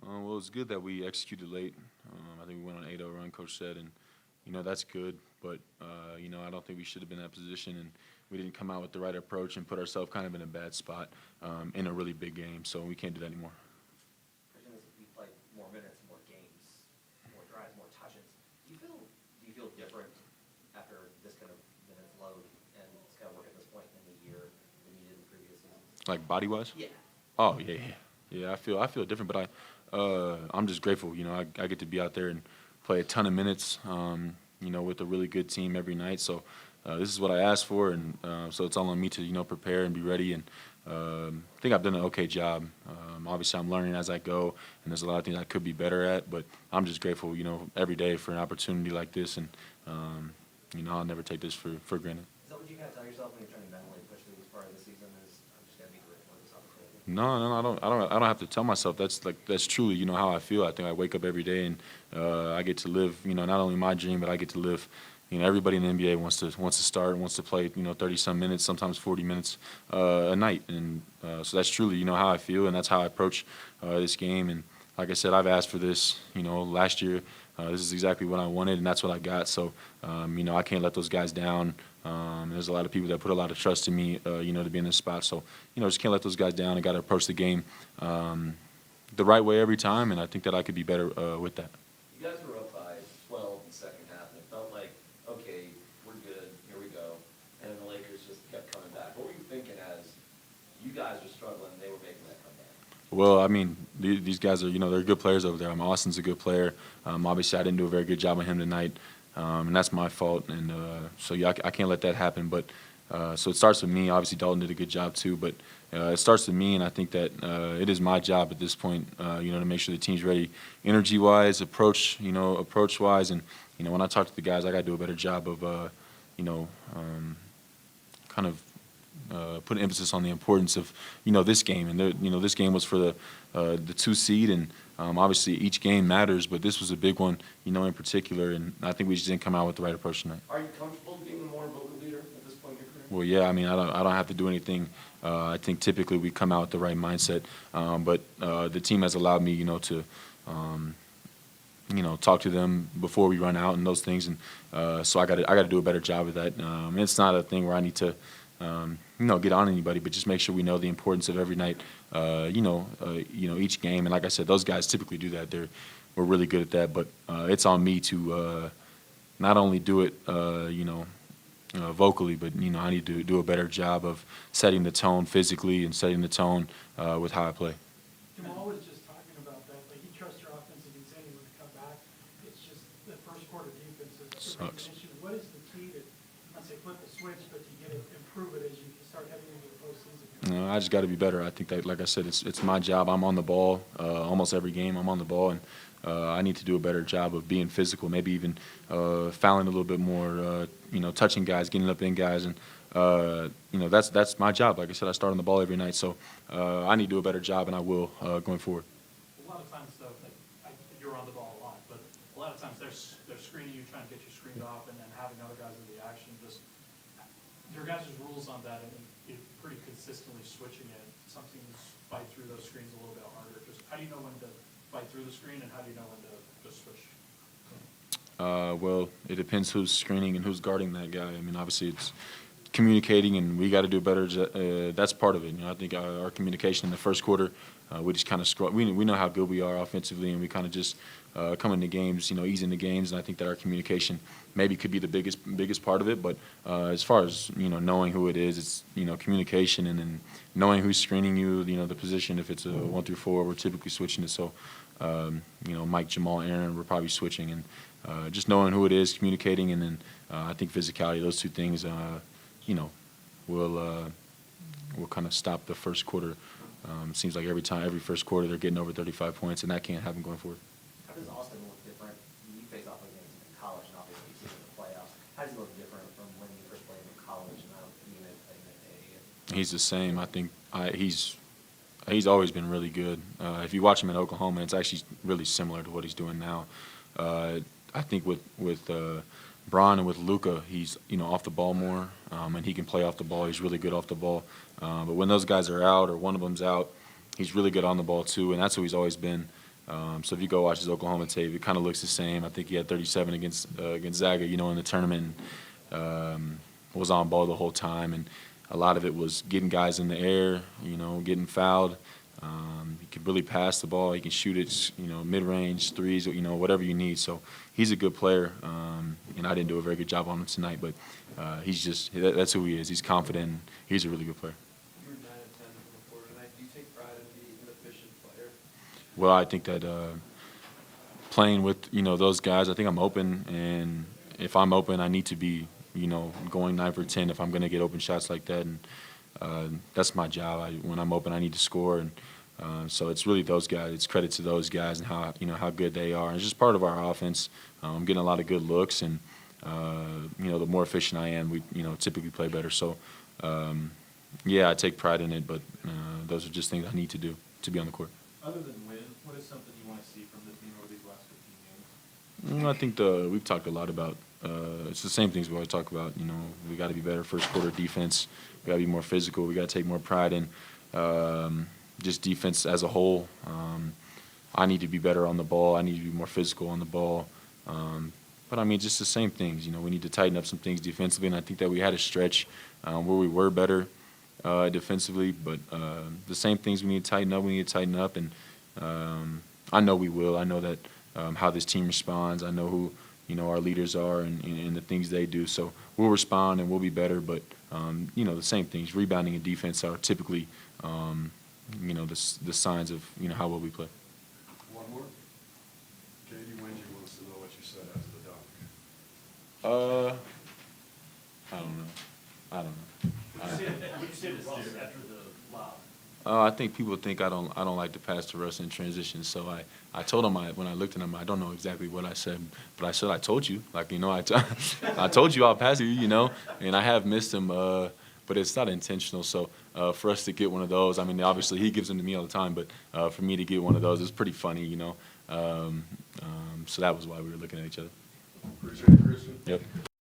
Well, it's good that we executed late. I think we went on 8-0 run, Coach said, and that's good. But I don't think we should have been in that position, and we didn't come out with the right approach and put ourselves kind of in a bad spot in a really big game. So we can't do that anymore. Christian, as we play more minutes, more games, more drives, more touches, do you feel different after this kind of minutes load and this kind of work at this point in the year than you did in previous seasons? Like body-wise? Yeah. Oh yeah. I feel different, but I'm just grateful. I get to be out there and play a ton of minutes. With a really good team every night. So this is what I asked for, and so it's all on me to prepare and be ready. And I think I've done an okay job. Obviously, I'm learning as I go, and there's a lot of things I could be better at. But I'm just grateful, every day for an opportunity like this, and I'll never take this for granted. Is that what you kind of tell yourself when you're trying to mentally push through this part of the season? Is I'm just gonna be grateful for this opportunity? No, I don't have to tell myself. That's truly, how I feel. I think I wake up every day and I get to live, not only my dream, but I get to live. Everybody in the NBA wants to start, wants to play, 30-some minutes, sometimes 40 minutes a night, and so that's truly, how I feel, and that's how I approach this game. And like I said, I've asked for this, last year. This is exactly what I wanted, and that's what I got. So, I can't let those guys down. There's a lot of people that put a lot of trust in me, to be in this spot. So, just can't let those guys down. I got to approach the game the right way every time, and I think that I could be better with that. You guys were up by 12 in the second half, and it felt like, okay, we're good, here we go. And then the Lakers just kept coming back. What were you thinking as you guys were struggling and they were making that comeback? Well, I mean, these guys are, they're good players over there. Austin's a good player. Obviously, I didn't do a very good job on him tonight, and that's my fault. And so, yeah, I can't let that happen. But so it starts with me. Obviously, Dalton did a good job too. But it starts with me, and I think that it is my job at this point, to make sure the team's ready, energy-wise, approach-wise. And, when I talk to the guys, I got to do a better job of, kind of put emphasis on the importance of this game, and this game was for the 2 seed, and obviously each game matters, but this was a big one, in particular, and I think we just didn't come out with the right approach tonight. Are you comfortable being the more vocal leader at this point in your career? Well, yeah, I mean, I don't have to do anything. I think typically we come out with the right mindset, but the team has allowed me, to talk to them before we run out and those things, and so I got to do a better job of that. It's not a thing where I need to get on anybody, but just make sure we know the importance of every night, each game. And like I said, those guys typically do that. We're really good at that, but it's on me to not only do it, vocally, but I need to do a better job of setting the tone physically and setting the tone with how I play. Jamal was just talking about that. Like, he trusts your offense and he's saying he would come back. It's just the first quarter defense is an issue. What is the key to, not say flip the switch, but to get it, improve it as you start heading into the postseason? I just got to be better. I think that, like I said, it's my job. I'm on the ball almost every game. I'm on the ball, and I need to do a better job of being physical, maybe even fouling a little bit more, touching guys, getting up in guys, and that's my job. Like I said, I start on the ball every night, so I need to do a better job, and I will going forward. A lot of times, though, you're on the ball a lot, but a lot of times they're screening you, trying to get you screened off, and then having other guys in the action. Just your guys' rules on that, and you're pretty consistently switching it. Some teams fight through those screens a little bit harder. Just how do you know when to fight through the screen, and how do you know when to just switch? Well, it depends who's screening and who's guarding that guy. I mean, obviously it's communicating, and we got to do better. That's part of it. I think our communication in the first quarter, we just kind of we know how good we are offensively, and we kind of just come into games, ease into games, and I think that our communication maybe could be the biggest part of it. But as far as knowing who it is, it's communication, and then knowing who's screening you. The position. If it's a 1 through 4, we're typically switching it. So Mike, Jamal, Aaron, we're probably switching, and just knowing who it is, communicating, and then I think physicality. Those two things, will kind of stop the first quarter. Seems like every first quarter, they're getting over 35 points, and that can't happen going forward. How does Austin look different? You face off against him in college, and obviously you see him in the playoffs. How does he look different from when you first played him in college and now being playing in the AA? He's the same. I think he's always been really good. If you watch him in Oklahoma, it's actually really similar to what he's doing now. I think with Braun and with Luka, he's off the ball more, and he can play off the ball. He's really good off the ball. But when those guys are out or one of them's out, he's really good on the ball too, and that's who he's always been. So if you go watch his Oklahoma tape, it kind of looks the same. I think he had 37 against Gonzaga, you know, in the tournament. Was on ball the whole time, and a lot of it was getting guys in the air, you know, getting fouled. He can really pass the ball. He can shoot it, you know, mid-range threes, you know, whatever you need. So he's a good player, and I didn't do a very good job on him tonight, but he's just that's who he is. He's confident. And he's a really good player. You were 9 of 10 from the floor tonight. Do you take pride in being an efficient player? Well, I think that playing with, you know, those guys, I think I'm open, and if I'm open, I need to be, you know, going 9 for 10 if I'm going to get open shots like that, and that's my job. When I'm open, I need to score, and so it's really those guys. It's credit to those guys and how, you know, how good they are. It's just part of our offense. I'm getting a lot of good looks, and you know, the more efficient I am, we, you know, typically play better. So yeah, I take pride in it, but those are just things I need to do to be on the court. Other than win, what is something you want to see from the team over these last 15 games? I think we've talked a lot about it's the same things we always talk about. You know, we got to be better first quarter defense. We got to be more physical. We got to take more pride in just defense as a whole. I need to be better on the ball. I need to be more physical on the ball. But I mean, just the same things. You know, we need to tighten up some things defensively, and I think that we had a stretch where we were better defensively. But the same things we need to tighten up. We need to tighten up, and I know we will. I know that how this team responds. I know who, you know, our leaders are and the things they do. So we'll respond and we'll be better. But you know, the same things. Rebounding and defense are typically, you know, the signs of, you know, how well we play. One more. Katie Wendy wants to know what you said after the dunk. I don't know. Would you say to Russ after the lob? I think people think I don't like to pass to Russ in transition. So I told him when I looked at him, I don't know exactly what I said, but I said I told you, like, you know, I told you I'll pass you, you know, and I have missed him, but it's not intentional. So for us to get one of those, I mean, obviously he gives them to me all the time, but for me to get one of those is pretty funny, you know. So that was why we were looking at each other. Appreciate it, Christian. Yep.